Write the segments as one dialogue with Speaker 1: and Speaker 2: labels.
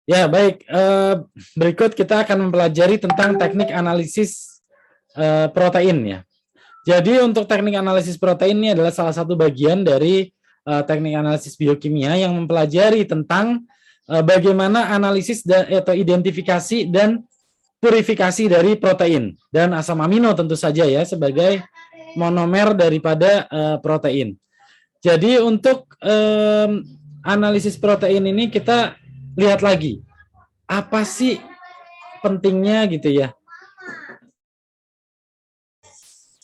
Speaker 1: Ya, baik. Berikut kita akan mempelajari tentang teknik analisis protein ya. Jadi untuk teknik analisis protein ini adalah salah satu bagian dari teknik analisis biokimia yang mempelajari tentang bagaimana analisis atau identifikasi dan purifikasi dari protein dan asam amino tentu saja ya sebagai monomer daripada protein. Jadi untuk analisis protein ini kita lihat lagi apa sih pentingnya gitu ya.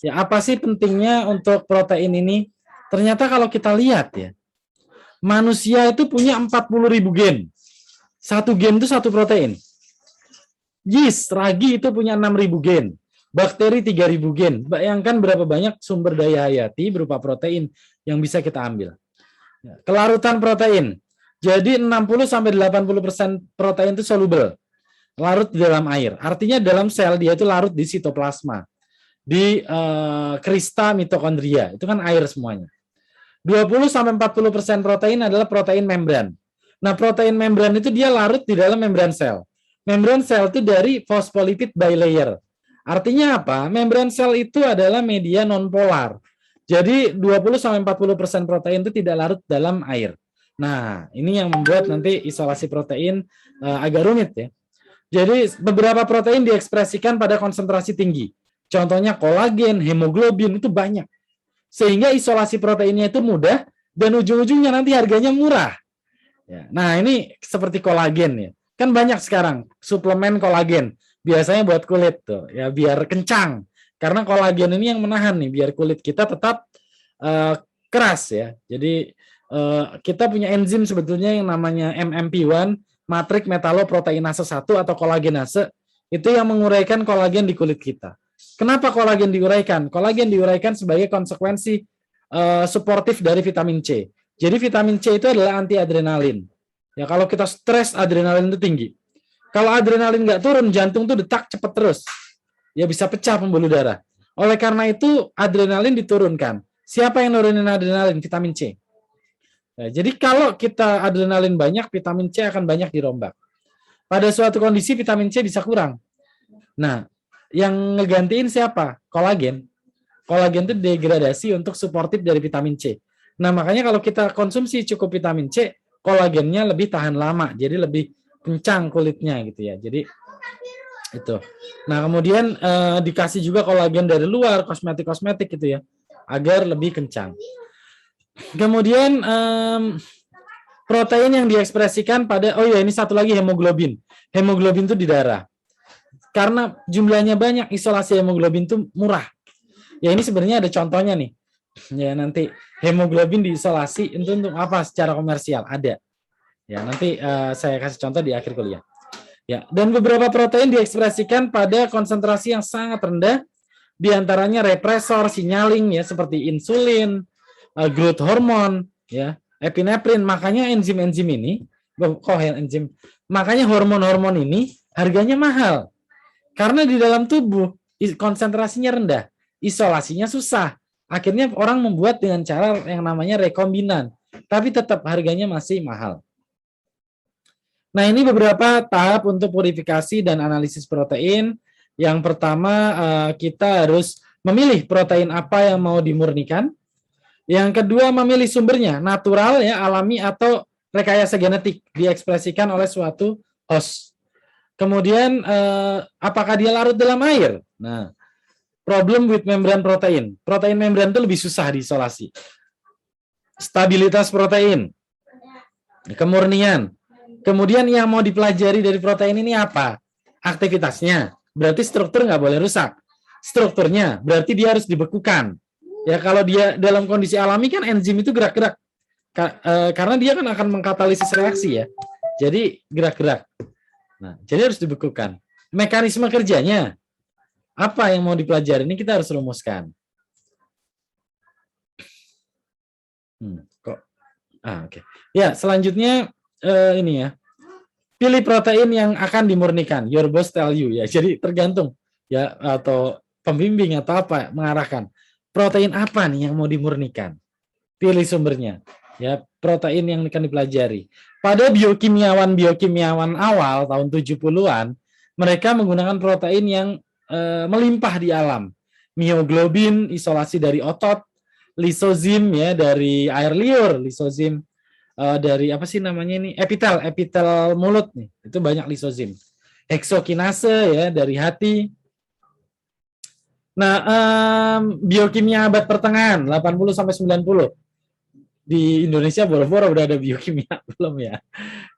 Speaker 1: Ya, apa sih pentingnya untuk protein ini? Ternyata kalau kita lihat ya, manusia itu punya 40.000 gen. Satu gen itu satu protein. Yeast, ragi itu punya 6.000 gen. Bakteri 3.000 gen. Bayangkan berapa banyak sumber daya hayati berupa protein yang bisa kita ambil. Kelarutan protein. Jadi 60-80% protein itu soluble. Larut di dalam air. Artinya dalam sel dia itu larut di sitoplasma. Di krista mitokondria, itu kan air semuanya. 20-40% protein adalah protein membran. Nah, protein membran itu dia larut di dalam membran sel. Membran sel itu dari fosfolipid bilayer. Artinya apa? Membran sel itu adalah media nonpolar. Jadi 20-40% protein itu tidak larut dalam air. Nah, ini yang membuat nanti isolasi protein agak rumit ya. Jadi beberapa protein diekspresikan pada konsentrasi tinggi. Contohnya kolagen, hemoglobin itu banyak. Sehingga isolasi proteinnya itu mudah dan ujung-ujungnya nanti harganya murah. Ya, nah ini seperti kolagen ya. Kan banyak sekarang suplemen kolagen. Biasanya buat kulit tuh ya biar kencang. Karena kolagen ini yang menahan nih biar kulit kita tetap keras ya. Jadi kita punya enzim sebetulnya yang namanya MMP1, matrik metaloproteinase 1 atau kolagenase, itu yang menguraikan kolagen di kulit kita. Kenapa kolagen diuraikan? Kolagen diuraikan sebagai konsekuensi suportif dari vitamin C. Jadi vitamin C itu adalah anti adrenalin. Ya kalau kita stres adrenalin itu tinggi. Kalau adrenalin nggak turun, jantung tuh detak cepat terus. Ya bisa pecah pembuluh darah. Oleh karena itu adrenalin diturunkan. Siapa yang nurunin adrenalin? Vitamin C. Nah, jadi kalau kita adrenalin banyak, vitamin C akan banyak dirombak. Pada suatu kondisi vitamin C bisa kurang. Nah, yang ngegantiin siapa? Kolagen. Kolagen itu degradasi untuk suportif dari vitamin C. Nah, makanya kalau kita konsumsi cukup vitamin C, kolagennya lebih tahan lama, jadi lebih kencang kulitnya gitu ya. Jadi itu. Nah, kemudian dikasih juga kolagen dari luar, kosmetik-kosmetik gitu ya, agar lebih kencang. Kemudian protein yang diekspresikan pada, oh ya ini satu lagi hemoglobin. Hemoglobin itu di darah. Karena jumlahnya banyak, isolasi hemoglobin itu murah. Ya ini sebenarnya ada contohnya nih. Ya nanti hemoglobin diisolasi itu untuk apa secara komersial ada. Ya nanti saya kasih contoh di akhir kuliah. Ya dan beberapa protein diekspresikan pada konsentrasi yang sangat rendah, diantaranya represor signaling ya seperti insulin, growth hormone, ya epinefrin. Makanya enzim-enzim ini, makanya hormon-hormon ini harganya mahal. Karena di dalam tubuh konsentrasinya rendah, isolasinya susah. Akhirnya orang membuat dengan cara yang namanya rekombinan, tapi tetap harganya masih mahal. Nah, ini beberapa tahap untuk purifikasi dan analisis protein. Yang pertama, kita harus memilih protein apa yang mau dimurnikan. Yang kedua, memilih sumbernya, natural ya, alami atau rekayasa genetik, diekspresikan oleh suatu host. Kemudian apakah dia larut dalam air? Nah, problem with membran protein. Protein membran itu lebih susah diisolasi. Stabilitas protein. Kemurnian. Kemudian yang mau dipelajari dari protein ini apa? Aktivitasnya. Berarti struktur nggak boleh rusak. Strukturnya berarti dia harus dibekukan. Ya kalau dia dalam kondisi alami kan enzim itu gerak-gerak. Karena dia kan akan mengkatalisis reaksi ya. Jadi gerak-gerak. Nah, jadi harus dibekukan. Mekanisme kerjanya apa yang mau dipelajari ini kita harus rumuskan. Oke. Ya, selanjutnya ini ya. Pilih protein yang akan dimurnikan. Your boss tell you ya. Jadi tergantung ya atau pembimbing atau apa mengarahkan. Protein apa nih yang mau dimurnikan? Pilih sumbernya. Ya, protein yang akan dipelajari. Pada biokimiawan awal tahun 70-an, mereka menggunakan protein yang melimpah di alam. Mioglobin, isolasi dari otot, lisozim ya dari air liur, lisozim dari apa sih namanya ini? Epitel mulut nih. Itu banyak lisozim. Heksokinase ya dari hati. Nah, biokimia abad pertengahan 80 sampai 90. Di Indonesia boro-boro udah ada biokimia belum ya.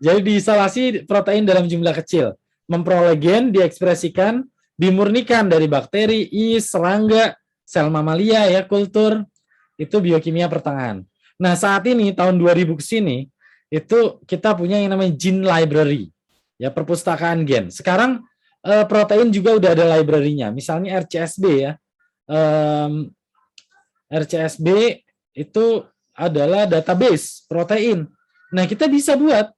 Speaker 1: Jadi diisolasi protein dalam jumlah kecil, memperoleh gen, diekspresikan, dimurnikan dari bakteri, yeast, serangga, sel mamalia ya, kultur. Itu biokimia pertengahan. Nah, saat ini tahun 2000 ke sini itu kita punya yang namanya gene library. Ya, perpustakaan gen. Sekarang protein juga udah ada library-nya. Misalnya RCSB ya. RCSB itu adalah database protein. Nah, kita bisa buat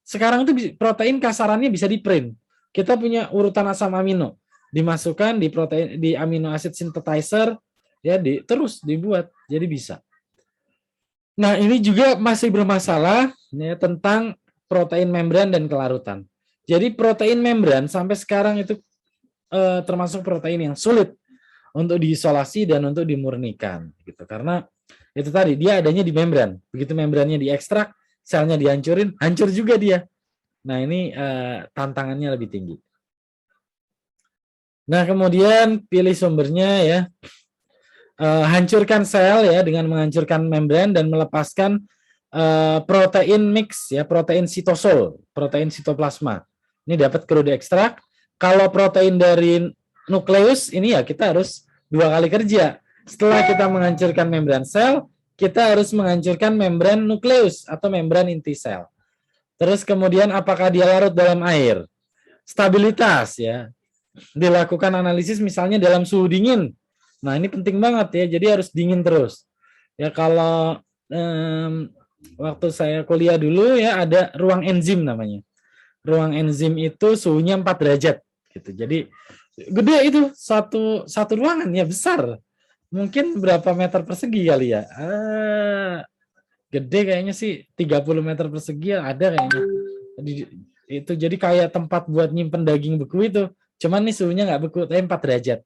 Speaker 1: sekarang itu protein kasarannya bisa di print. Kita punya urutan asam amino, dimasukkan di protein di amino acid synthesizer ya terus dibuat jadi bisa. Nah, ini juga masih bermasalah ya tentang protein membran dan kelarutan. Jadi protein membran sampai sekarang itu termasuk protein yang sulit untuk diisolasi dan untuk dimurnikan gitu. Karena itu tadi dia adanya di membran. Begitu membrannya diekstrak, selnya dihancurin, hancur juga dia. Nah, ini tantangannya lebih tinggi. Nah, kemudian pilih sumbernya ya. Hancurkan sel ya dengan menghancurkan membran dan melepaskan protein mix ya, protein sitosol, protein sitoplasma. Ini dapat crude ekstrak. Kalau protein dari nukleus ini ya kita harus 2 kali kerja. Setelah kita menghancurkan membran sel, kita harus menghancurkan membran nukleus atau membran inti sel. Terus kemudian apakah dia larut dalam air? Stabilitas ya. Dilakukan analisis misalnya dalam suhu dingin. Nah, ini penting banget ya. Jadi harus dingin terus. Ya kalau waktu saya kuliah dulu ya ada ruang enzim namanya. Ruang enzim itu suhunya 4 derajat gitu. Jadi gede itu satu ruangan ya besar. Mungkin berapa meter persegi kali ya? Gede kayaknya sih 30 meter persegi ada kayaknya. Itu jadi kayak tempat buat nyimpen daging beku itu. Cuman nih suhunya nggak beku, tapi 4 derajat.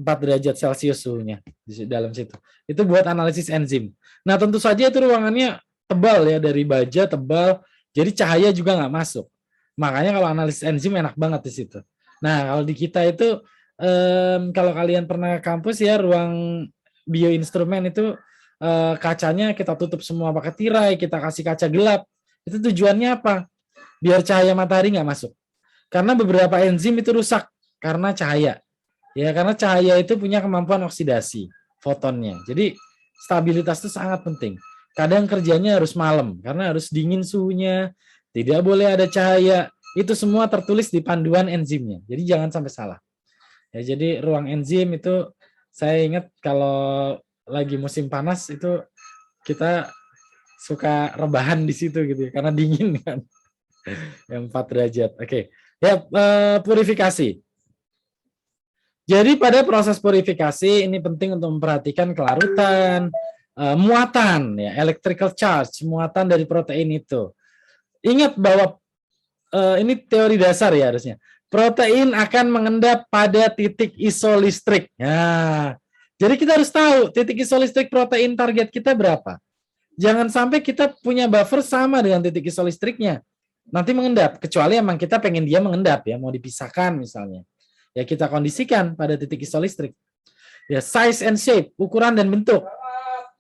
Speaker 1: 4 derajat Celcius suhunya di dalam situ. Itu buat analisis enzim. Nah, tentu saja itu ruangannya tebal ya, dari baja tebal, jadi cahaya juga nggak masuk. Makanya kalau analisis enzim enak banget di situ. Nah, kalau di kita itu kalau kalian pernah ke kampus ya, ruang bioinstrumen itu kacanya kita tutup semua pakai tirai, kita kasih kaca gelap. Itu tujuannya apa? Biar cahaya matahari nggak masuk. Karena beberapa enzim itu rusak karena cahaya. Ya, karena cahaya itu punya kemampuan oksidasi fotonnya. Jadi stabilitas itu sangat penting. Kadang kerjanya harus malam karena harus dingin suhunya, tidak boleh ada cahaya. Itu semua tertulis di panduan enzimnya. Jadi jangan sampai salah. Ya, jadi ruang enzim itu saya ingat kalau lagi musim panas itu kita suka rebahan di situ gitu ya, karena dingin kan. Yang 4 derajat. Oke. Ya, purifikasi. Jadi pada proses purifikasi ini penting untuk memperhatikan kelarutan, muatan ya, electrical charge, muatan dari protein itu. Ingat bahwa ini teori dasar ya harusnya. Protein akan mengendap pada titik isolistrik. Nah, jadi kita harus tahu titik isolistrik protein target kita berapa. Jangan sampai kita punya buffer sama dengan titik isolistriknya. Nanti mengendap, kecuali emang kita pengen dia mengendap ya, mau dipisahkan misalnya. Ya kita kondisikan pada titik isolistrik. Ya, size and shape, ukuran dan bentuk.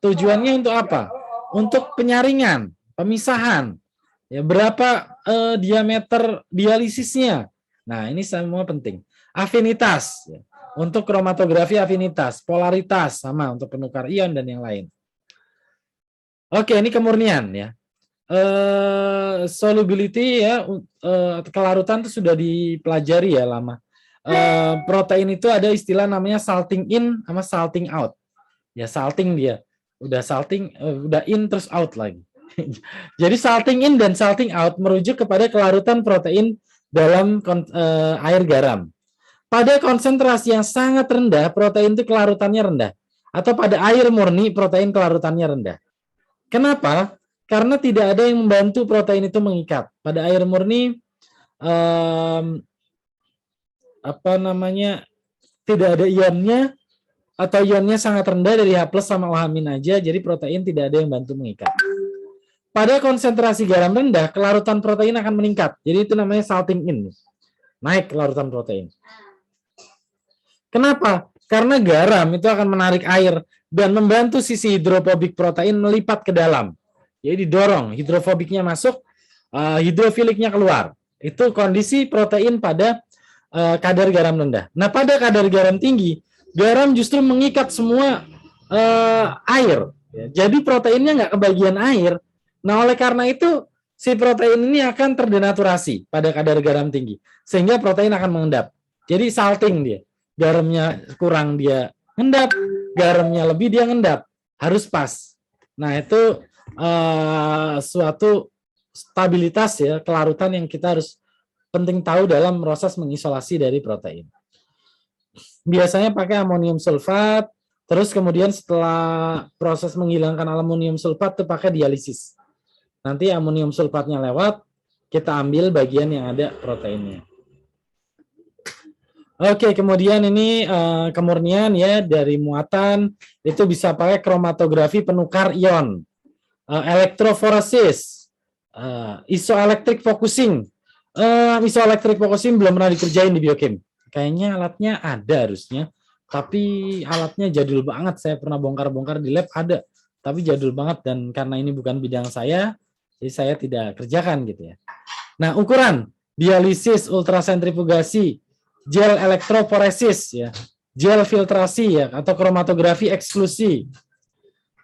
Speaker 1: Tujuannya untuk apa? Untuk penyaringan, pemisahan. Ya, berapa diameter dialisisnya. Nah, ini semua penting. Afinitas, ya. Untuk kromatografi afinitas, polaritas sama untuk penukar ion dan yang lain. Oke, ini kemurnian ya. Solubility ya, kelarutan itu sudah dipelajari ya lama. Protein itu ada istilah namanya salting in sama salting out. Ya salting dia, udah salting, udah in terus out lagi. Jadi salting in dan salting out merujuk kepada kelarutan protein dalam air garam. Pada konsentrasi yang sangat rendah, protein itu kelarutannya rendah. Atau pada air murni, protein kelarutannya rendah. Kenapa? Karena tidak ada yang membantu protein itu mengikat. Pada air murni tidak ada ionnya, atau ionnya sangat rendah dari H+ sama OH- aja, jadi protein tidak ada yang bantu mengikat. Pada konsentrasi garam rendah, kelarutan protein akan meningkat. Jadi itu namanya salting in. Naik kelarutan protein. Kenapa? Karena garam itu akan menarik air dan membantu sisi hidrofobik protein melipat ke dalam. Jadi didorong, hidrofobiknya masuk, hidrofiliknya keluar. Itu kondisi protein pada kadar garam rendah. Nah, pada kadar garam tinggi, garam justru mengikat semua air. Jadi proteinnya nggak kebagian air. Nah, oleh karena itu, si protein ini akan terdenaturasi pada kadar garam tinggi. Sehingga protein akan mengendap. Jadi salting dia. Garamnya kurang dia ngendap, garamnya lebih dia ngendap. Harus pas. Nah, itu suatu stabilitas ya, kelarutan yang kita harus penting tahu dalam proses mengisolasi dari protein. Biasanya pakai amonium sulfat, terus kemudian setelah proses menghilangkan amonium sulfat itu pakai dialisis. Nanti amonium sulfatnya lewat, kita ambil bagian yang ada proteinnya. Oke, kemudian ini kemurnian ya dari muatan, itu bisa pakai kromatografi penukar ion, elektroforesis, isoelectric focusing. Isoelectric focusing belum pernah dikerjain di biochem. Kayaknya alatnya ada harusnya, tapi alatnya jadul banget. Saya pernah bongkar-bongkar di lab ada, tapi jadul banget, dan karena ini bukan bidang saya, jadi saya tidak kerjakan gitu ya. Nah, ukuran dialisis, ultrasentrifugasi, gel elektroforesis ya, gel filtrasi ya, atau kromatografi eksklusi.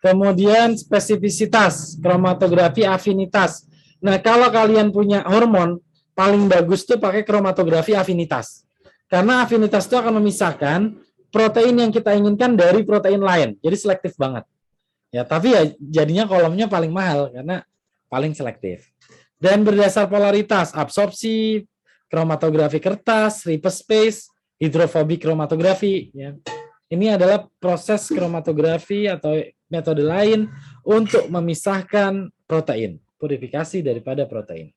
Speaker 1: Kemudian spesifisitas, kromatografi afinitas. Nah, kalau kalian punya hormon, paling bagus tuh pakai kromatografi afinitas. Karena afinitas itu akan memisahkan protein yang kita inginkan dari protein lain. Jadi selektif banget. Ya, tapi ya jadinya kolomnya paling mahal karena paling selektif. Dan berdasar polaritas, absorpsi, kromatografi kertas, Riepes space, hidrofobik kromatografi. Ya. Ini adalah proses kromatografi atau metode lain untuk memisahkan protein, purifikasi daripada protein.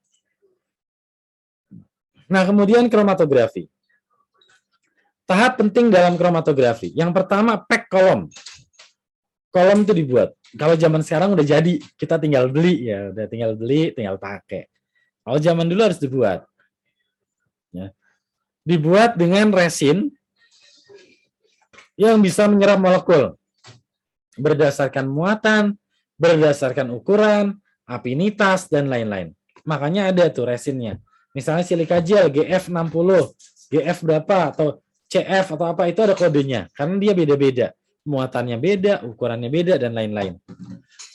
Speaker 1: Nah, kemudian kromatografi. Tahap penting dalam kromatografi. Yang pertama, pack kolom. Kolom itu dibuat. Kalau zaman sekarang udah jadi, kita tinggal beli ya, udah tinggal beli, tinggal pakai. Kalau zaman dulu harus dibuat. Ya. Dibuat dengan resin yang bisa menyerap molekul berdasarkan muatan, berdasarkan ukuran, afinitas, dan lain-lain. Makanya ada tuh resinnya. Misalnya silika gel GF60, GF berapa, atau CF atau apa, itu ada kodenya. Karena dia beda-beda. Muatannya beda, ukurannya beda, dan lain-lain.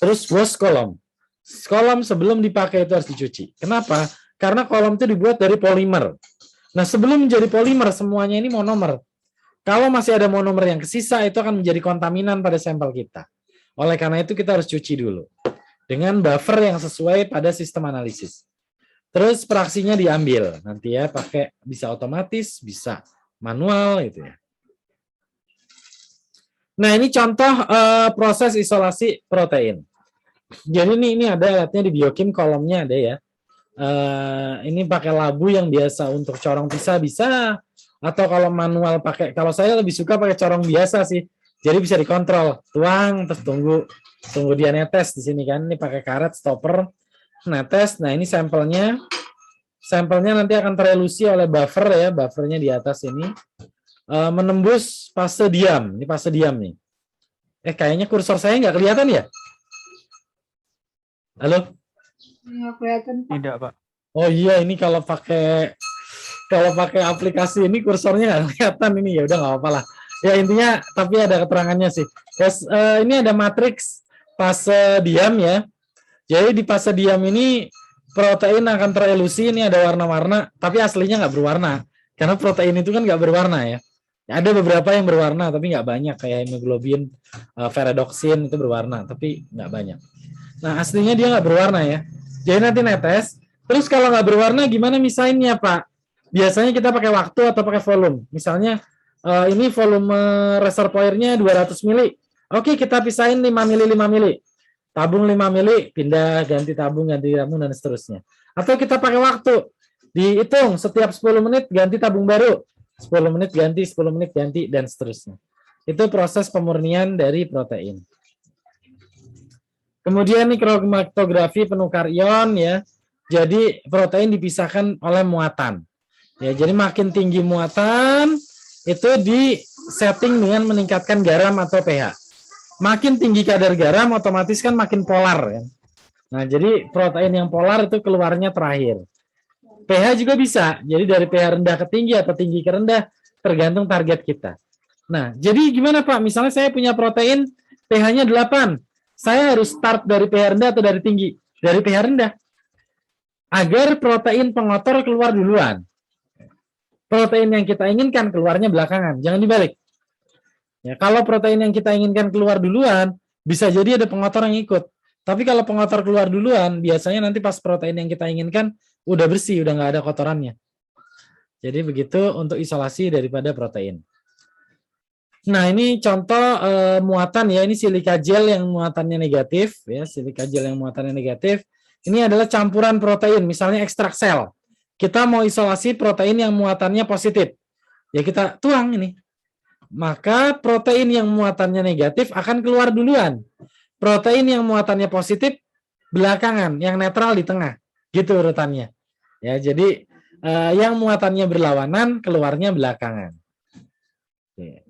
Speaker 1: Terus wash kolom. Kolom sebelum dipakai itu harus dicuci. Kenapa? Karena kolom itu dibuat dari polimer. Nah, sebelum menjadi polimer, semuanya ini monomer. Kalau masih ada monomer yang kesisa, itu akan menjadi kontaminan pada sampel kita. Oleh karena itu, kita harus cuci dulu. Dengan buffer yang sesuai pada sistem analisis. Terus fraksinya diambil. Nanti ya, pakai bisa otomatis, bisa manual gitu ya. Nah, ini contoh proses isolasi protein. Jadi ini ada alatnya di biochem, kolomnya ada ya. Ini pakai labu yang biasa untuk corong pisah bisa, atau kalau manual pakai, kalau saya lebih suka pakai corong biasa sih. Jadi bisa dikontrol, tuang terus tunggu dia netes di sini kan. Ini pakai karet stopper netes. Nah, ini sampelnya. Sampelnya nanti akan terelusi oleh buffer ya, buffernya di atas ini. Menembus fase diam. Ini fase diam nih. Kayaknya kursor saya nggak kelihatan ya? Halo?
Speaker 2: Nggak kelihatan, Pak.
Speaker 3: Tidak, Pak.
Speaker 1: Oh iya, ini kalau pakai aplikasi ini kursornya nggak kelihatan ini, ya udah nggak apa-apa lah. Ya intinya, tapi ada keterangannya sih. Terus ini ada matriks fase diam ya. Jadi di fase diam ini protein akan terelusi, ini ada warna-warna, tapi aslinya nggak berwarna. Karena protein itu kan nggak berwarna ya. Ada beberapa yang berwarna, tapi nggak banyak. Kayak hemoglobin, ferredoxin itu berwarna, tapi nggak banyak. Nah, aslinya dia nggak berwarna ya. Jadi nanti netes. Terus kalau nggak berwarna, gimana misainnya, Pak? Biasanya kita pakai waktu atau pakai volume. Misalnya, ini volume reservoirnya 200 mili. Oke, kita pisahin 5 mili, 5 mili. tabung 5 mili, pindah, ganti tabung, dan seterusnya. Atau kita pakai waktu, dihitung setiap 10 menit ganti tabung baru, 10 menit ganti, 10 menit ganti, dan seterusnya. Itu proses pemurnian dari protein. Kemudian nih kromatografi penukar ion ya. Jadi protein dipisahkan oleh muatan. Ya, jadi makin tinggi muatan itu di setting dengan meningkatkan garam atau pH. Makin tinggi kadar garam otomatis kan makin polar ya. Nah, jadi protein yang polar itu keluarnya terakhir. pH juga bisa. Jadi dari pH rendah ke tinggi atau tinggi ke rendah tergantung target kita. Nah, jadi gimana Pak? Misalnya saya punya protein pH-nya 8. Saya harus start dari pH rendah atau dari tinggi? Dari pH rendah. Agar protein pengotor keluar duluan. Protein yang kita inginkan keluarnya belakangan. Jangan dibalik. Ya, kalau protein yang kita inginkan keluar duluan, bisa jadi ada pengotor yang ikut. Tapi kalau pengotor keluar duluan, biasanya nanti pas protein yang kita inginkan udah bersih, udah nggak ada kotorannya. Jadi begitu untuk isolasi daripada protein. Nah, ini contoh muatan ya. Ini silika gel yang muatannya negatif ya, silika gel yang muatannya negatif. Ini adalah campuran protein, misalnya ekstrak sel. Kita mau isolasi protein yang muatannya positif. Ya kita tuang ini. Maka protein yang muatannya negatif akan keluar duluan. Protein yang muatannya positif belakangan, yang netral di tengah. Gitu urutannya. Ya, jadi yang muatannya berlawanan keluarnya belakangan. Oke.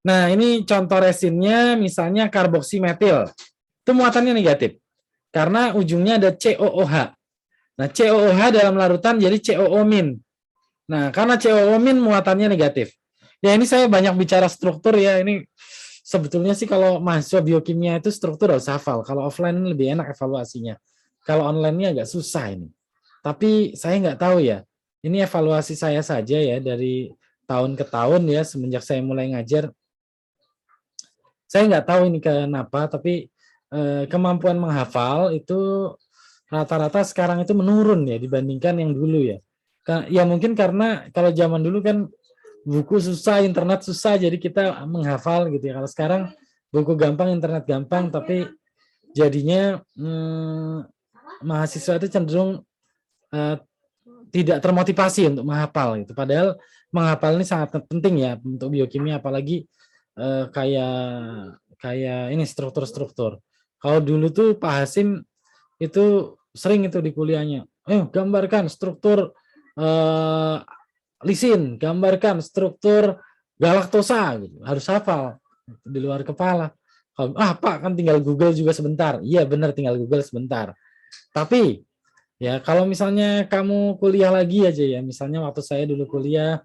Speaker 1: Nah, ini contoh resinnya misalnya karboksimetil. Itu muatannya negatif. Karena ujungnya ada COOH. Nah, COOH dalam larutan jadi COO-. Nah, karena COO- muatannya negatif. Ya, ini saya banyak bicara struktur ya. Ini sebetulnya sih kalau mahasiswa biokimia itu struktur harus hafal. Kalau offline lebih enak evaluasinya. Kalau online-nya agak susah ini. Tapi saya nggak tahu ya. Ini evaluasi saya saja ya dari tahun ke tahun ya semenjak saya mulai ngajar. Saya nggak tahu ini kenapa, tapi kemampuan menghafal itu rata-rata sekarang itu menurun ya dibandingkan yang dulu ya. Ya mungkin karena kalau zaman dulu kan buku susah, internet susah, jadi kita menghafal gitu ya. Kalau sekarang buku gampang, internet gampang, tapi jadinya mahasiswa itu cenderung tidak termotivasi untuk menghafal gitu. Padahal menghafal ini sangat penting ya untuk biokimia, apalagi kayak ini struktur-struktur. Kalau dulu tuh Pak Hasim itu sering itu di kuliahnya. Gambarkan struktur lisin, gambarkan struktur galaktosa gitu. Harus hafal di luar kepala. Pak kan tinggal Google juga sebentar. Iya benar tinggal Google sebentar. Tapi ya kalau misalnya kamu kuliah lagi aja ya, misalnya waktu saya dulu kuliah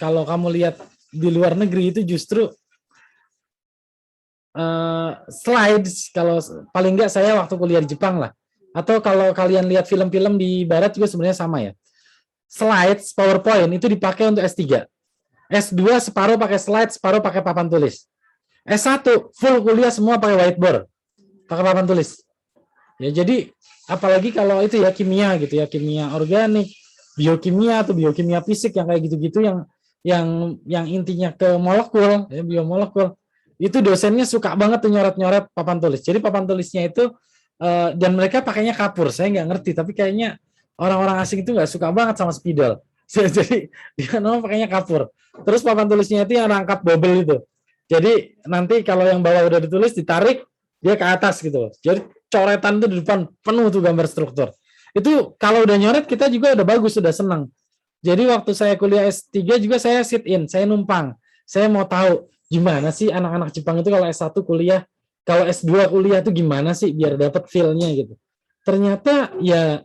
Speaker 1: kalau kamu lihat di luar negeri itu justru slides, kalau paling enggak saya waktu kuliah di Jepang lah, atau kalau kalian lihat film-film di barat juga sebenarnya sama ya, slides PowerPoint itu dipakai untuk S3, S2 separuh pakai slide, separuh pakai papan tulis, S1 full kuliah semua pakai whiteboard, pakai papan tulis ya. Jadi apalagi kalau itu ya kimia gitu ya, kimia organik, biokimia atau biokimia fisik yang kayak gitu-gitu yang intinya ke molekul ya, biomolekul, itu dosennya suka banget tuh nyoret-nyoret papan tulis. Jadi papan tulisnya itu dan mereka pakainya kapur, saya nggak ngerti, tapi kayaknya orang-orang asing itu nggak suka banget sama spidol. Jadi dia pakainya kapur. Terus papan tulisnya itu yang rangkap bubble itu. Jadi nanti kalau yang bawah udah ditulis ditarik dia ke atas gitu. Jadi coretan tuh di depan penuh tuh gambar struktur. Itu kalau udah nyoret kita juga udah bagus, sudah senang. Jadi waktu saya kuliah S3 juga saya sit in, saya numpang. Saya mau tahu gimana sih anak-anak Jepang itu kalau S1 kuliah, kalau S2 kuliah tuh gimana sih biar dapat feel-nya gitu. Ternyata ya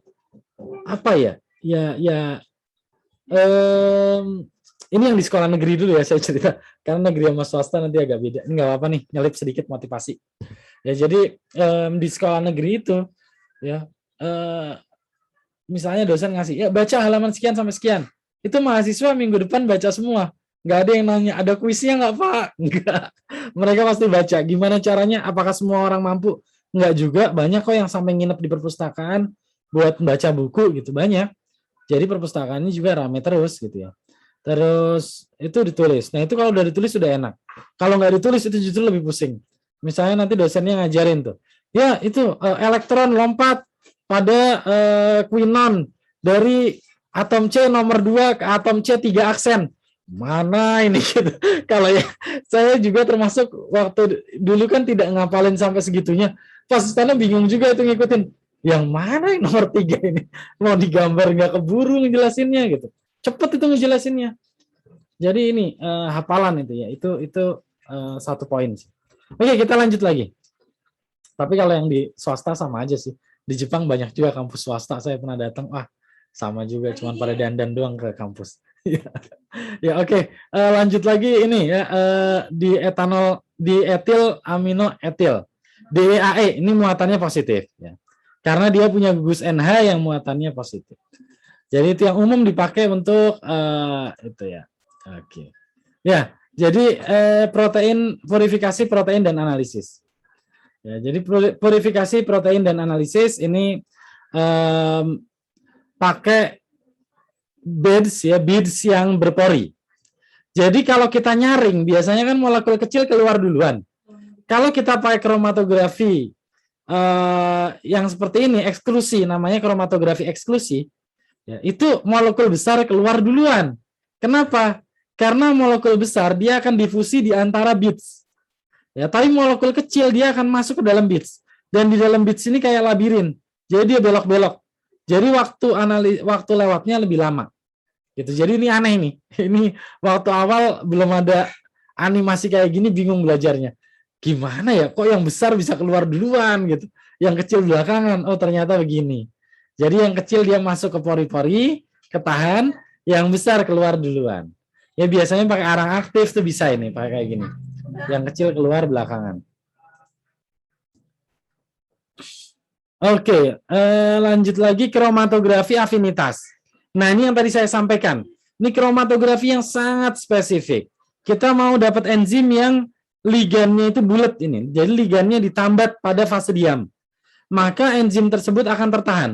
Speaker 1: apa ya? Ini yang di sekolah negeri dulu ya saya cerita. Karena negeri sama swasta nanti agak beda. Ini nggak apa-apa nih, nyelip sedikit motivasi. Ya jadi di sekolah negeri itu ya misalnya dosen ngasih, ya baca halaman sekian sampai sekian. Itu mahasiswa minggu depan baca semua. Nggak ada yang nanya, ada kuisnya nggak Pak? Nggak. Mereka pasti baca. Gimana caranya? Apakah semua orang mampu? Nggak juga. Banyak kok yang sampai nginep di perpustakaan buat baca buku gitu. Banyak. Jadi perpustakaan ini juga ramai terus gitu ya. Terus itu ditulis. Nah itu kalau udah ditulis sudah enak. Kalau nggak ditulis itu justru lebih pusing. Misalnya nanti dosennya ngajarin tuh, ya itu elektron lompat pada quinon dari atom C nomor 2 ke atom C 3 aksen. Mana ini gitu. Kalau ya saya juga termasuk waktu dulu kan tidak ngapalin sampai segitunya. Pas sana bingung juga itu ngikutin. Yang mana yang nomor 3 ini? Mau digambar nggak keburu ngejelasinnya gitu. Cepet itu ngejelasinnya. Jadi ini hafalan itu ya. Itu satu poin sih. Oke, kita lanjut lagi. Tapi kalau yang di swasta sama aja sih. Di Jepang banyak juga kampus swasta. Saya pernah datang, sama juga, cuman pada dandan doang ke kampus. Ya oke. Lanjut lagi ini ya, di etanol, di etil amino etil. DEAE ini muatannya positif ya. Karena dia punya gugus NH yang muatannya positif. Jadi itu yang umum dipakai untuk itu ya. Oke. Ya, jadi purifikasi protein dan analisis. Ya, jadi purifikasi protein dan analisis ini pakai beads ya, beads yang berpori. Jadi kalau kita nyaring, biasanya kan molekul kecil keluar duluan. Kalau kita pakai kromatografi yang seperti ini, eksklusi, namanya kromatografi eksklusi, ya, itu molekul besar keluar duluan. Kenapa? Karena molekul besar dia akan difusi di antara beads. Ya, tapi molekul kecil dia akan masuk ke dalam beads. Dan di dalam beads ini kayak labirin. Jadi dia belok-belok. Jadi waktu lewatnya lebih lama. Gitu. Jadi ini aneh nih. Ini waktu awal belum ada animasi kayak gini, bingung belajarnya. Gimana ya? Kok yang besar bisa keluar duluan gitu? Yang kecil belakangan. Oh, ternyata begini. Jadi yang kecil dia masuk ke pori-pori, ketahan, yang besar keluar duluan. Ya biasanya pakai arang aktif tuh bisa ini, pakai kayak gini. Yang kecil keluar belakangan. Oke, lanjut lagi kromatografi afinitas. Nah, ini yang tadi saya sampaikan. Ini kromatografi yang sangat spesifik. Kita mau dapat enzim yang ligannya itu bulat ini. Jadi ligannya ditambat pada fase diam. Maka enzim tersebut akan tertahan.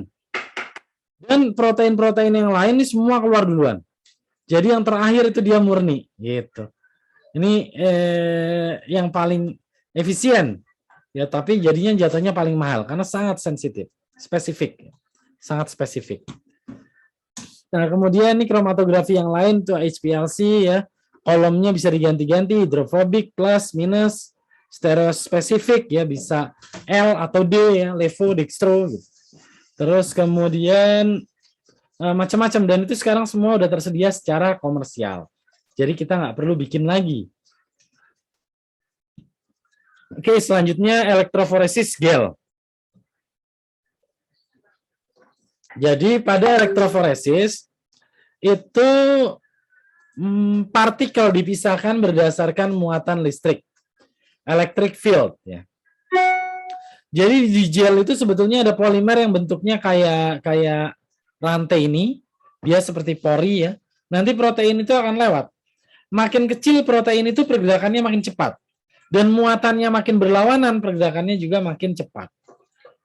Speaker 1: Dan protein-protein yang lain ini semua keluar duluan. Jadi yang terakhir itu dia murni, gitu. Ini yang paling efisien, ya. Tapi jadinya jatuhnya paling mahal karena sangat sensitif, spesifik, sangat spesifik. Nah kemudian ini kromatografi yang lain tuh HPLC ya, kolomnya bisa diganti-ganti, hidrofobik, plus, minus, stereospesifik ya, bisa L atau D ya, levo, dextro, gitu. Terus kemudian macam-macam, dan itu sekarang semua udah tersedia secara komersial. Jadi kita nggak perlu bikin lagi. Oke, selanjutnya elektroforesis gel. Jadi pada elektroforesis itu partikel dipisahkan berdasarkan muatan listrik, electric field ya. Jadi di gel itu sebetulnya ada polimer yang bentuknya kayak rantai ini, dia seperti pori ya. Nanti protein itu akan lewat. Makin kecil protein itu pergerakannya makin cepat. Dan muatannya makin berlawanan, pergerakannya juga makin cepat.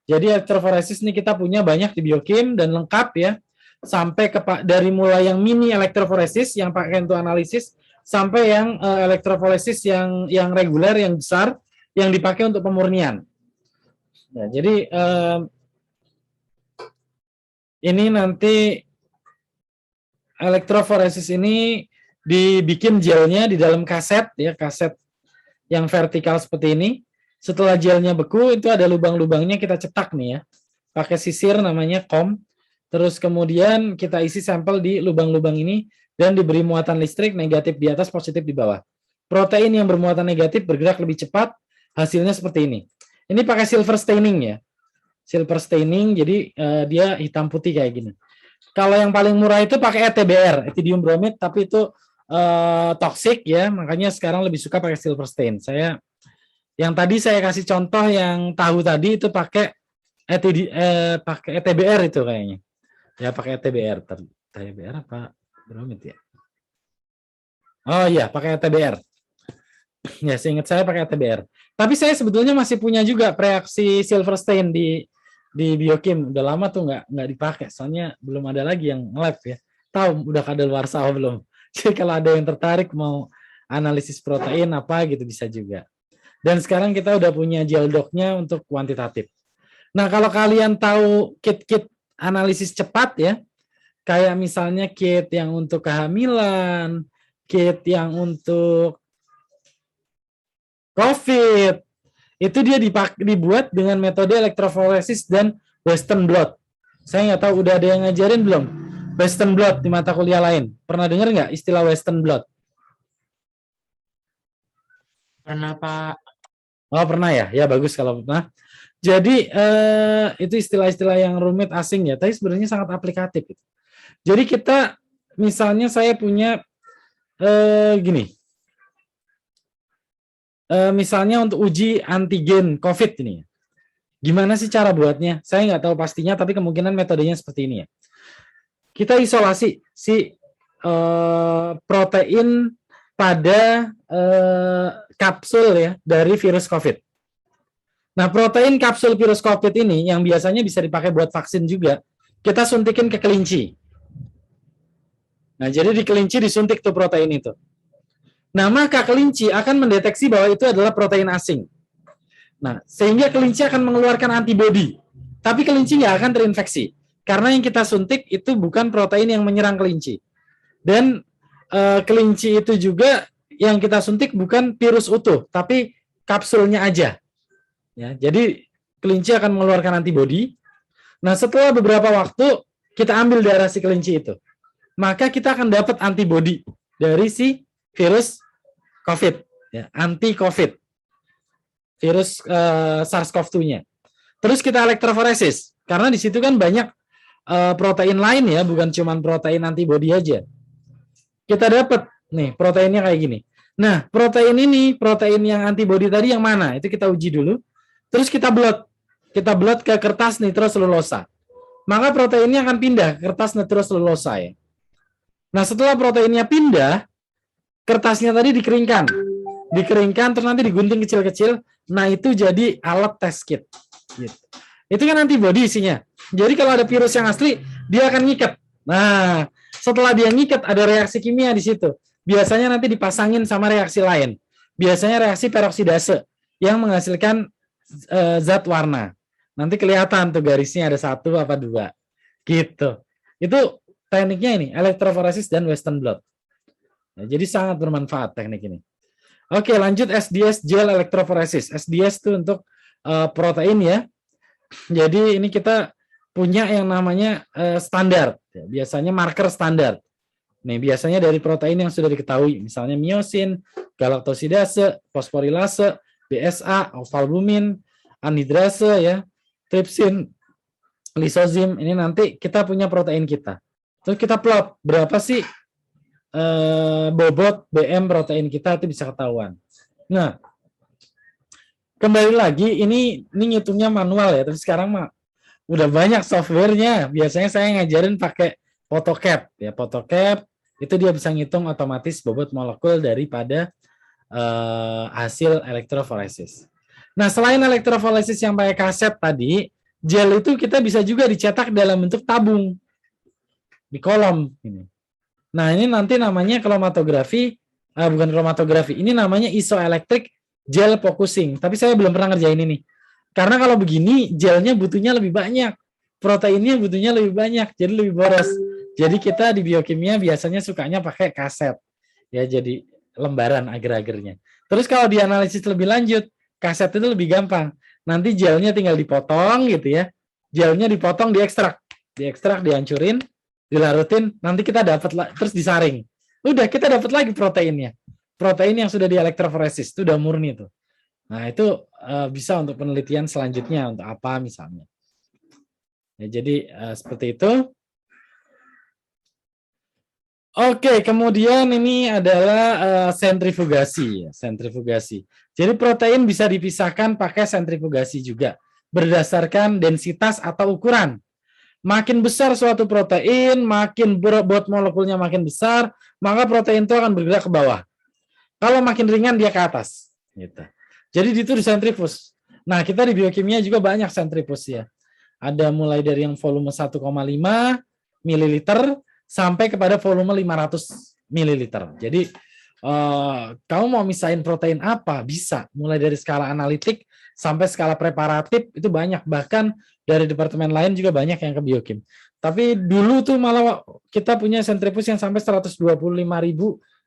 Speaker 1: Jadi elektroforesis ini kita punya banyak di biokim dan lengkap ya. Sampai dari mulai yang mini elektroforesis yang pakai untuk analisis sampai yang elektroforesis yang reguler, yang besar, yang dipakai untuk pemurnian. Nah, jadi ini nanti elektroforesis ini dibikin gelnya di dalam kaset ya, kaset yang vertikal seperti ini. Setelah gelnya beku itu ada lubang-lubangnya, kita cetak nih ya, pakai sisir namanya kom. Terus kemudian kita isi sampel di lubang-lubang ini dan diberi muatan listrik, negatif di atas, positif di bawah. Protein yang bermuatan negatif bergerak lebih cepat, hasilnya seperti ini. Ini pakai silver staining ya, silver staining, jadi dia hitam putih kayak gini. Kalau yang paling murah itu pakai ETBR, ethidium bromide, tapi itu toxic ya, makanya sekarang lebih suka pakai silver stain. Yang tadi saya kasih contoh yang tahu tadi itu pakai ETBR itu kayaknya. Ya pakai ETBR. ETBR apa bromide ya? Oh iya, pakai ETBR. Ya, seingat saya pakai ETBR. Tapi saya sebetulnya masih punya juga reaksi silver stain di biokim. Udah lama tuh nggak dipakai, soalnya belum ada lagi yang nge-lab ya. Tahu udah kadaluarsa belum? Jadi kalau ada yang tertarik mau analisis protein apa gitu bisa juga. Dan sekarang kita udah punya GeoDoc-nya untuk kuantitatif. Nah, kalau kalian tahu kit-kit analisis cepat ya, kayak misalnya kit yang untuk kehamilan, kit yang untuk COVID, itu dia dibuat dengan metode elektroforesis dan Western blot. Saya nggak tahu udah ada yang ngajarin belum Western blot di mata kuliah lain. Pernah dengar nggak istilah Western blot?
Speaker 3: Pernah Pak.
Speaker 1: Oh pernah ya? Ya bagus kalau pernah. Jadi itu istilah-istilah yang rumit asing ya, tapi sebenarnya sangat aplikatif. Jadi kita misalnya saya punya gini, misalnya untuk uji antigen COVID ini, gimana sih cara buatnya? Saya nggak tahu pastinya, tapi kemungkinan metodenya seperti ini ya. Kita isolasi si protein pada kapsul ya dari virus COVID. Nah, protein kapsul virus COVID ini yang biasanya bisa dipakai buat vaksin juga, kita suntikin ke kelinci. Nah, jadi di kelinci disuntik tuh protein itu. Nah, maka kelinci akan mendeteksi bahwa itu adalah protein asing. Nah, sehingga kelinci akan mengeluarkan antibodi. Tapi kelinci nggak akan terinfeksi. Karena yang kita suntik itu bukan protein yang menyerang kelinci. Dan kelinci itu juga yang kita suntik bukan virus utuh, tapi kapsulnya aja. Ya, jadi kelinci akan mengeluarkan antibodi. Nah, setelah beberapa waktu kita ambil darah si kelinci itu, maka kita akan dapat antibodi dari si virus COVID, ya, anti-COVID, virus SARS-CoV-2-nya. Terus kita elektroforesis, karena di situ kan banyak protein lain ya, bukan cuma protein antibodi aja. Kita dapat nih proteinnya kayak gini. Nah, protein ini, protein yang antibodi tadi yang mana? Itu kita uji dulu. Terus kita blot ke kertas nitroselulosa. Maka proteinnya akan pindah ke kertas nitroselulosa ya. Nah, setelah proteinnya pindah, kertasnya tadi dikeringkan. Dikeringkan terus nanti digunting kecil-kecil. Nah, itu jadi alat test kit. Gitu. Itu kan antibodi isinya. Jadi kalau ada virus yang asli, dia akan ngikat. Nah, setelah dia ngikat ada reaksi kimia di situ. Biasanya nanti dipasangin sama reaksi lain. Biasanya reaksi peroksidase yang menghasilkan zat warna. Nanti kelihatan tuh garisnya ada 1 apa 2. Gitu. Itu tekniknya ini, elektroforesis dan Western blot. Nah, jadi sangat bermanfaat teknik ini. Oke, lanjut SDS gel elektroforesis. SDS itu untuk protein ya. Jadi ini kita punya yang namanya standar. Biasanya marker standar. Nih, biasanya dari protein yang sudah diketahui, misalnya miosin, galaktosidase, fosforilase, BSA, ovalbumin, anhidrase ya, tripsin, lisozim. Ini nanti kita punya protein kita. Terus kita plot berapa sih bobot BM protein kita, itu bisa ketahuan. Nah, kembali lagi ini ngitungnya manual ya, tapi sekarang mah udah banyak softwarenya. Biasanya saya ngajarin pakai PhotoCAD ya, PhotoCAD itu dia bisa ngitung otomatis bobot molekul daripada hasil elektroforesis. Nah, selain elektroforesis yang pakai kaset tadi, gel itu kita bisa juga dicetak dalam bentuk tabung di kolom ini. Nah, ini nanti namanya kromatografi, bukan kromatografi, ini namanya isoelectric gel focusing. Tapi saya belum pernah ngerjain ini. Karena kalau begini, gelnya butuhnya lebih banyak, proteinnya butuhnya lebih banyak, jadi lebih boros. Jadi kita di biokimia biasanya sukanya pakai kaset, ya jadi lembaran agar-agarnya. Terus kalau dianalisis lebih lanjut, kaset itu lebih gampang. Nanti gelnya tinggal dipotong gitu ya, gelnya dipotong, diekstrak, dihancurin, dilarutin, nanti kita dapat terus disaring. Udah kita dapat lagi proteinnya, protein yang sudah dielektroforesis itu udah murni tuh. Nah itu bisa untuk penelitian selanjutnya untuk apa misalnya. Ya, jadi seperti itu. Oke, kemudian ini adalah sentrifugasi. Sentrifugasi. Jadi protein bisa dipisahkan pakai sentrifugasi juga berdasarkan densitas atau ukuran. Makin besar suatu protein, makin bobot molekulnya makin besar, maka protein itu akan bergerak ke bawah. Kalau makin ringan dia ke atas. Gitu. Jadi itu di sentrifus. Nah, kita di biokimia juga banyak sentrifus ya. Ada mulai dari yang volume 1,5 ml sampai kepada volume 500 mililiter. Jadi kamu mau misahin protein apa? Bisa. Mulai dari skala analitik sampai skala preparatif itu banyak. Bahkan dari departemen lain juga banyak yang ke biokim. Tapi dulu tuh malah kita punya sentrifus yang sampai 125.000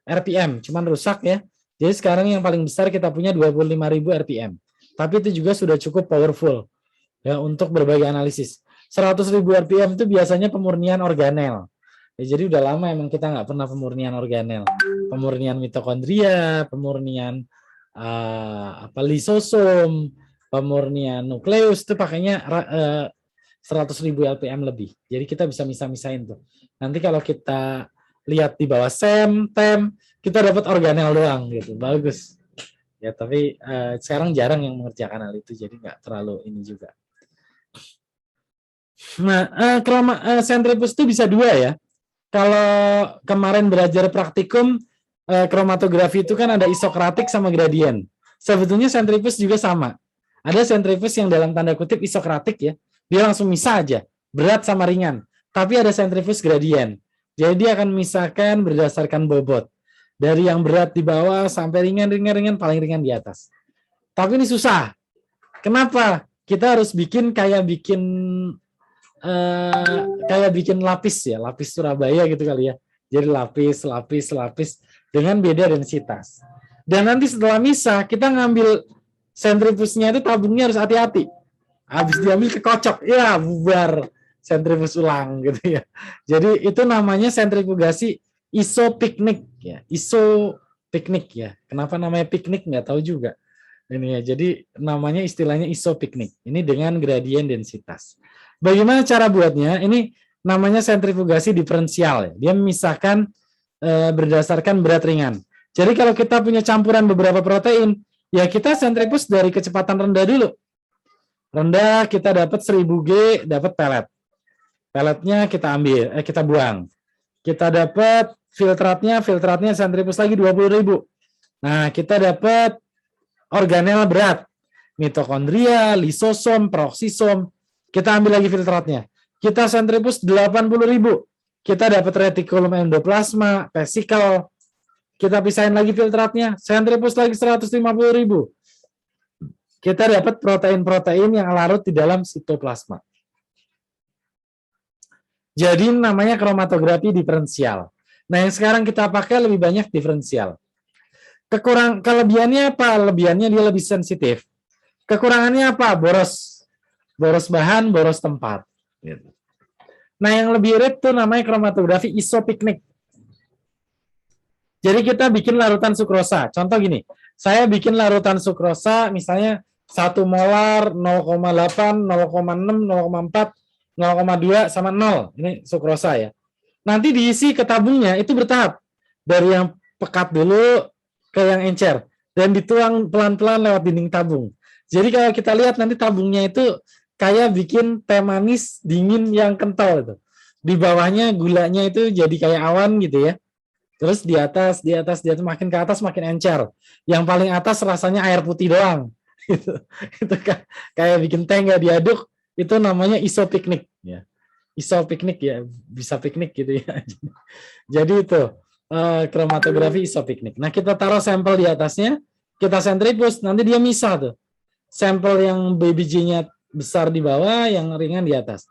Speaker 1: RPM, cuman rusak ya. Jadi sekarang yang paling besar kita punya 25.000 RPM. Tapi itu juga sudah cukup powerful ya untuk berbagai analisis. 100.000 RPM itu biasanya pemurnian organel. Ya, jadi udah lama emang kita nggak pernah pemurnian organel, pemurnian mitokondria, pemurnian lisosom, pemurnian nukleus itu pakainya 100.000 LPM lebih. Jadi kita bisa misah-misahin tuh. Nanti kalau kita lihat di bawah tem, kita dapat organel doang gitu, bagus. Ya tapi sekarang jarang yang mengerjakan hal itu, jadi nggak terlalu ini juga. Nah, sentrifus itu bisa dua ya. Kalau kemarin belajar praktikum kromatografi itu kan ada isokratik sama gradien. Sebetulnya sentrifus juga sama. Ada sentrifus yang dalam tanda kutip isokratik ya, dia langsung misah aja, berat sama ringan. Tapi ada sentrifus gradien. Jadi dia akan misahkan berdasarkan bobot. Dari yang berat di bawah sampai ringan, paling ringan di atas. Tapi ini susah. Kenapa? Kita harus bikin lapis ya, lapis Surabaya gitu kali ya. Jadi lapis dengan beda densitas. Dan nanti setelah misah kita ngambil sentrifusnya itu tabungnya harus hati-hati. Habis diambil kekocok, ya bubar sentrifus ulang gitu ya. Jadi itu namanya sentrifugasi isopiknik ya, isopiknik ya. Kenapa namanya piknik nggak tahu juga. Ini ya, jadi namanya istilahnya isopiknik. Ini dengan gradien densitas. Bagaimana cara buatnya? Ini namanya sentrifugasi diferensial ya. Dia memisahkan berdasarkan berat ringan. Jadi kalau kita punya campuran beberapa protein, ya kita sentrifus dari kecepatan rendah dulu. Rendah kita dapat 1000 G, dapat pelet. Peletnya kita ambil, kita buang. Kita dapat filtratnya sentrifus lagi 20.000. Nah, kita dapat organel berat, mitokondria, lisosom, peroksisom. Kita ambil lagi filtratnya. Kita sentrifus 80.000. Kita dapat retikulum endoplasma, vesikel. Kita pisahin lagi filtratnya, sentrifus lagi 150.000. Kita dapat protein-protein yang larut di dalam sitoplasma. Jadi namanya kromatografi diferensial. Nah, yang sekarang kita pakai lebih banyak diferensial. Kelebihannya apa? Kelebihannya dia lebih sensitif. Kekurangannya apa? Boros bahan, boros tempat. Nah, yang lebih irit tuh namanya kromatografi isopiknik. Jadi kita bikin larutan sukrosa. Contoh gini, saya bikin larutan sukrosa misalnya 1 molar, 0,8, 0,6, 0,4, 0,2 sama 0. Ini sukrosa ya. Nanti diisi ke tabungnya itu bertahap. Dari yang pekat dulu ke yang encer. Dan dituang pelan-pelan lewat dinding tabung. Jadi kalau kita lihat nanti tabungnya itu kayak bikin teh manis dingin yang kental itu. Di bawahnya gulanya itu jadi kayak awan gitu ya. Terus di atas makin ke atas makin encer. Yang paling atas rasanya air putih doang. Itu kayak bikin teh nggak diaduk, itu namanya isopiknik ya. Isopiknik ya, bisa piknik gitu ya. Jadi itu kromatografi isopiknik. Nah, kita taruh sampel di atasnya, kita sentrifus, nanti dia misah tuh. Sampel yang BBJ-nya besar di bawah, yang ringan di atas.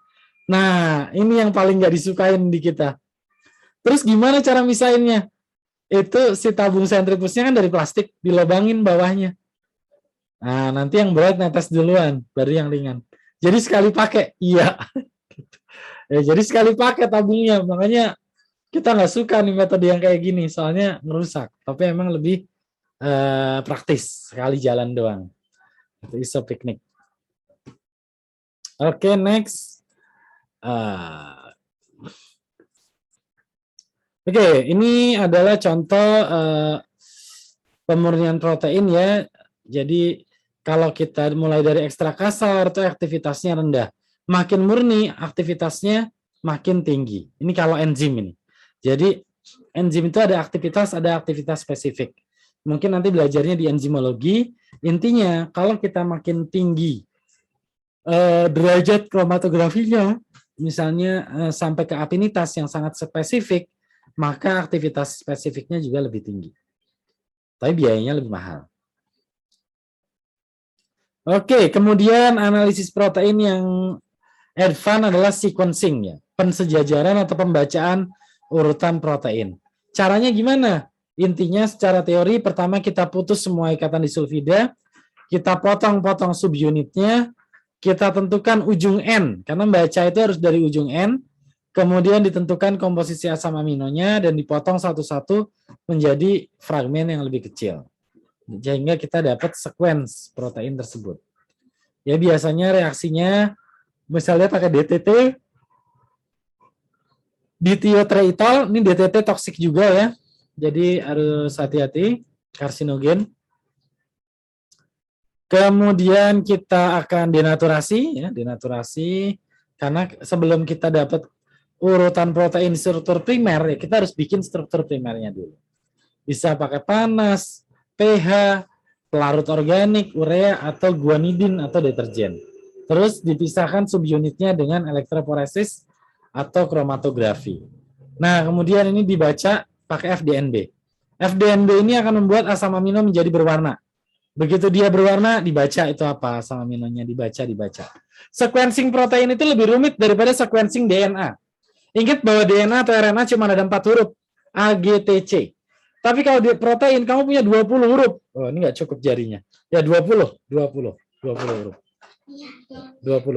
Speaker 1: Nah, ini yang paling nggak disukain di kita. Terus gimana cara misahinnya? Itu si tabung sentrifusnya kan dari plastik, dilobangin bawahnya. Nah, nanti yang berat netes duluan, baru yang ringan. Jadi sekali pakai, iya. Ya, jadi sekali pakai tabungnya, makanya kita nggak suka nih metode yang kayak gini, soalnya ngerusak. Tapi emang lebih praktis, sekali jalan doang. Itu isopiknik. Oke, next. Oke, ini adalah contoh pemurnian protein ya. Jadi kalau kita mulai dari ekstrak kasar itu aktivitasnya rendah. Makin murni aktivitasnya makin tinggi. Ini kalau enzim ini. Jadi enzim itu ada aktivitas spesifik. Mungkin nanti belajarnya di enzimologi. Intinya kalau kita makin tinggi derajat kromatografinya, misalnya sampai ke afinitas yang sangat spesifik, maka aktivitas spesifiknya juga lebih tinggi. Tapi biayanya lebih mahal. Oke, kemudian analisis protein yang advance adalah sequencing ya, pensejajaran atau pembacaan urutan protein. Caranya gimana? Intinya secara teori pertama kita putus semua ikatan disulfida, kita potong-potong subunitnya, kita tentukan ujung N, karena membaca itu harus dari ujung N, kemudian ditentukan komposisi asam aminonya dan dipotong satu-satu menjadi fragmen yang lebih kecil. Sehingga kita dapat sequence protein tersebut. Ya biasanya reaksinya misalnya pakai DTT, ditiotreitol, ini DTT toksik juga ya. Jadi harus hati-hati, karsinogen. Kemudian kita akan denaturasi ya, denaturasi karena sebelum kita dapat urutan protein struktur primer ya kita harus bikin struktur primernya dulu. Bisa pakai panas, pH, pelarut organik, urea, atau guanidin atau deterjen. Terus dipisahkan subunitnya dengan elektroforesis atau kromatografi. Nah, kemudian ini dibaca pakai FDNB. FDNB ini akan membuat asam amino menjadi berwarna. Begitu dia berwarna, dibaca itu apa asam aminonya, dibaca. Sequencing protein itu lebih rumit daripada sequencing DNA. Ingat bahwa DNA atau RNA cuma ada 4 huruf, A, G, T, C. Tapi kalau di protein kamu punya 20 huruf. Oh, ini nggak cukup jarinya. Ya 20 huruf. 20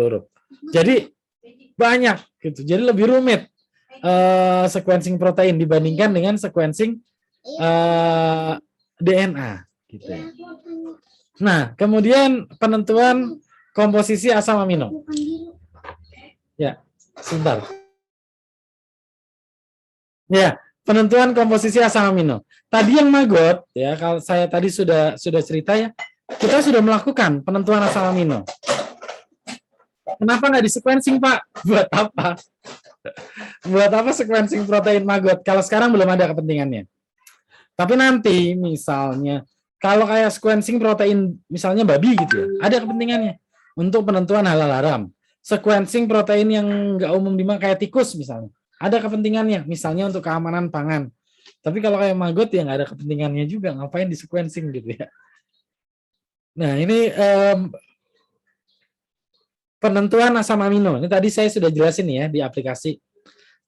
Speaker 1: huruf. Jadi banyak gitu. Jadi lebih rumit sequencing protein dibandingkan dengan sequencing DNA gitu. Nah, kemudian penentuan komposisi asam amino. Ya, sebentar. Ya, penentuan komposisi asam amino. Tadi yang maggot ya, kalau saya tadi sudah cerita ya, kita sudah melakukan penentuan asam amino. Kenapa nggak di sequencing, Pak? Buat apa? Buat apa sequencing protein maggot? Kalau sekarang belum ada kepentingannya. Tapi nanti misalnya kalau kayak sequencing protein misalnya babi gitu ya, ada kepentingannya untuk penentuan halal haram. Sequencing protein yang nggak umum dimakan kayak tikus misalnya, ada kepentingannya, misalnya untuk keamanan pangan. Tapi kalau kayak maggot ya nggak ada kepentingannya juga, ngapain di sequencing gitu ya. Nah ini penentuan asam amino. Ini tadi saya sudah jelasin ya di aplikasi.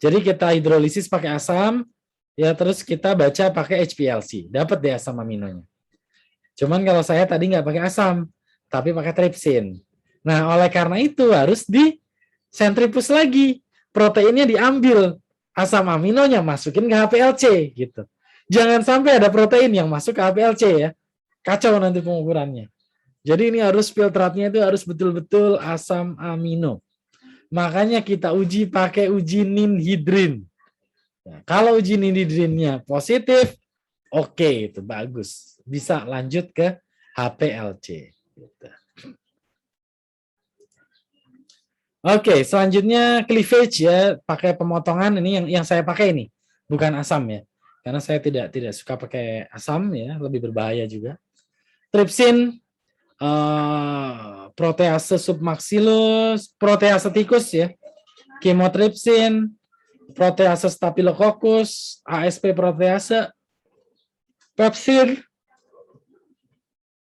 Speaker 1: Jadi kita hidrolisis pakai asam, ya terus kita baca pakai HPLC, dapat deh asam aminonya. Cuman kalau saya tadi nggak pakai asam, tapi pakai tripsin. Nah, oleh karena itu harus di sentrifus lagi. Proteinnya diambil, asam aminonya masukin ke HPLC gitu. Jangan sampai ada protein yang masuk ke HPLC ya. Kacau nanti pengukurannya. Jadi ini harus filtratnya itu harus betul-betul asam amino. Makanya kita uji pakai uji ninhidrin. Nah, kalau uji ninhidrinnya positif, oke, itu bagus. Bisa lanjut ke HPLC. Oke, selanjutnya cleavage ya, pakai pemotongan ini yang saya pakai ini, bukan asam ya. Karena saya tidak suka pakai asam ya, lebih berbahaya juga. Tripsin, protease submaxillus, protease tikus ya, chymotrypsin, protease staphylococcus, ASP protease, pepsir,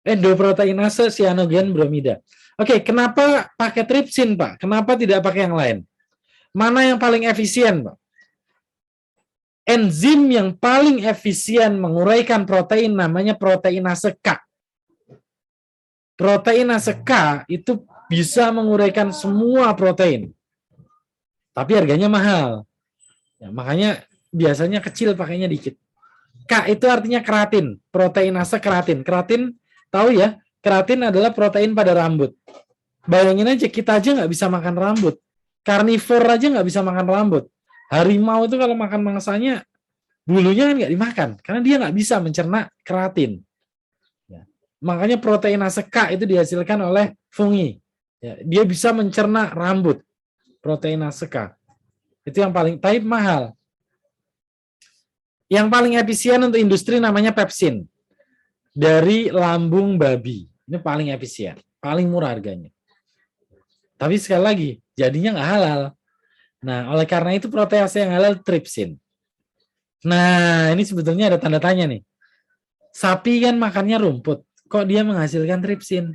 Speaker 1: endoproteinase, cyanogen bromida. Oke, kenapa pakai tripsin, Pak? Kenapa tidak pakai yang lain? Mana yang paling efisien, Pak? Enzim yang paling efisien menguraikan protein namanya proteinase K. Proteinase K itu bisa menguraikan semua protein. Tapi harganya mahal. Ya, makanya biasanya kecil pakainya dikit. K itu artinya keratin, proteinase keratin. Keratin tahu ya, keratin adalah protein pada rambut. Bayangin aja, kita aja nggak bisa makan rambut. Karnivor aja nggak bisa makan rambut. Harimau itu kalau makan mangsanya, bulunya kan nggak dimakan. Karena dia nggak bisa mencerna keratin. Ya. Makanya proteinase K itu dihasilkan oleh fungi. Ya, dia bisa mencerna rambut. Proteinase K. Itu yang paling, tapi mahal. Yang paling efisien untuk industri namanya pepsin. Dari lambung babi. Ini paling efisien. Paling murah harganya. Tapi sekali lagi, jadinya nggak halal. Nah, oleh karena itu protease yang halal tripsin. Nah, ini sebetulnya ada tanda tanya nih. Sapi kan makannya rumput, kok dia menghasilkan tripsin?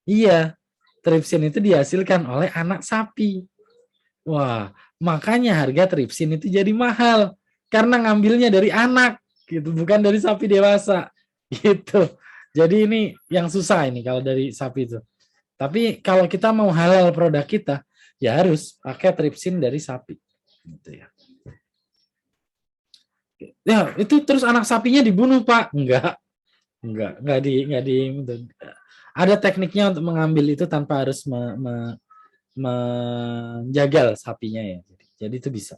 Speaker 1: Iya, tripsin itu dihasilkan oleh anak sapi. Wah, makanya harga tripsin itu jadi mahal karena ngambilnya dari anak gitu, bukan dari sapi dewasa gitu. Jadi ini yang susah ini kalau dari sapi itu. Tapi kalau kita mau halal produk kita, ya harus pakai tripsin dari sapi. Gitu ya. Ya, itu terus anak sapinya dibunuh, Pak? Enggak di ada tekniknya untuk mengambil itu tanpa harus menjagal sapinya ya. Jadi itu bisa.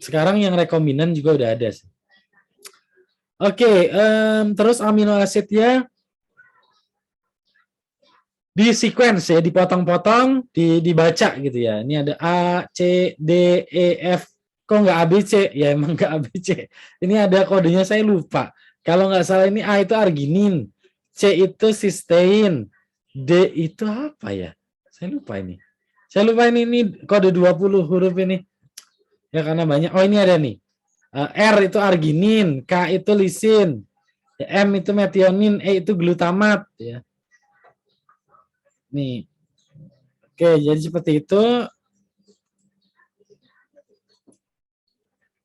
Speaker 1: Sekarang yang rekombinan juga udah ada sih. Oke, terus amino asidnya di sequence ya, dipotong-potong, dibaca gitu ya. Ini ada A, C, D, E, F. Kok nggak ABC? Ya emang nggak ABC. Ini ada kodenya saya lupa. Kalau nggak salah ini A itu arginin, C itu cysteine, D itu apa ya? Saya lupa ini. Saya lupa ini kode 20 huruf ini. Ya karena banyak. Oh ini ada nih. R itu arginin, K itu lisin, M itu metionin, E itu glutamat ya. Nih. Oke, jadi seperti itu.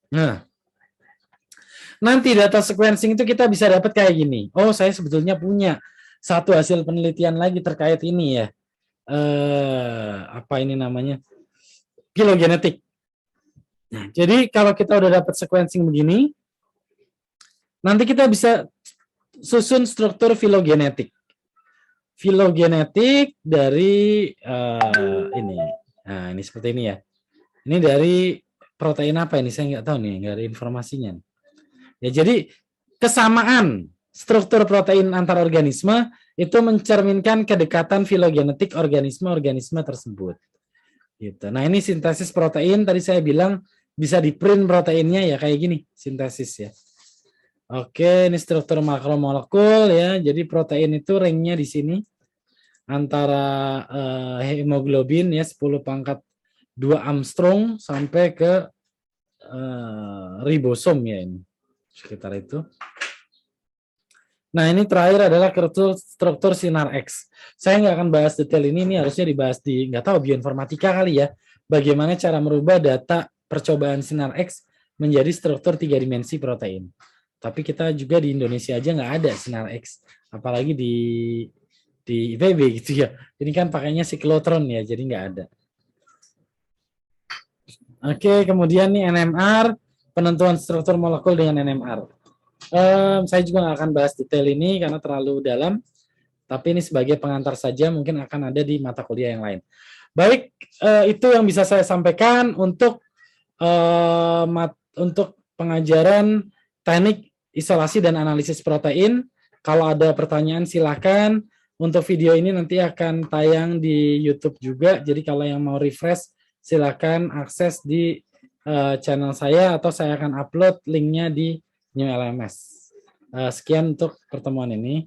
Speaker 1: Nah, nanti data sequencing itu kita bisa dapat kayak gini. Oh, saya sebetulnya punya satu hasil penelitian lagi terkait ini ya. Apa ini namanya? Filogenetik. Nah, jadi kalau kita udah dapat sequencing begini, nanti kita bisa susun struktur filogenetik. Filogenetik dari ini. Nah, ini seperti ini ya. Ini dari protein apa ini? Saya nggak tahu nih, nggak ada informasinya. Ya, jadi kesamaan struktur protein antar organisme itu mencerminkan kedekatan filogenetik organisme-organisme tersebut. Gitu. Nah, ini sintesis protein tadi saya bilang bisa di print proteinnya ya kayak gini sintesis ya. Oke, ini struktur makromolekul ya. Jadi protein itu ringnya di sini antara hemoglobin ya 10 pangkat 2 Armstrong sampai ke ribosom ya ini. Sekitar itu. Nah, ini terakhir adalah struktur sinar X. Saya nggak akan bahas detail ini harusnya dibahas di, nggak tahu, bioinformatika kali ya. Bagaimana cara merubah data percobaan sinar X menjadi struktur 3 dimensi protein. Tapi kita juga di Indonesia aja nggak ada sinar X. Apalagi di IPB gitu ya. Ini kan pakainya siklotron ya, jadi nggak ada. Oke, kemudian nih NMR, penentuan struktur molekul dengan NMR. Saya juga nggak akan bahas detail ini karena terlalu dalam, tapi ini sebagai pengantar saja, mungkin akan ada di mata kuliah yang lain. Baik, itu yang bisa saya sampaikan untuk pengajaran teknik isolasi dan analisis protein. Kalau ada pertanyaan silakan. Untuk video ini nanti akan tayang di YouTube juga, jadi kalau yang mau refresh silakan akses di channel saya atau saya akan upload linknya di New LMS. Sekian untuk pertemuan ini.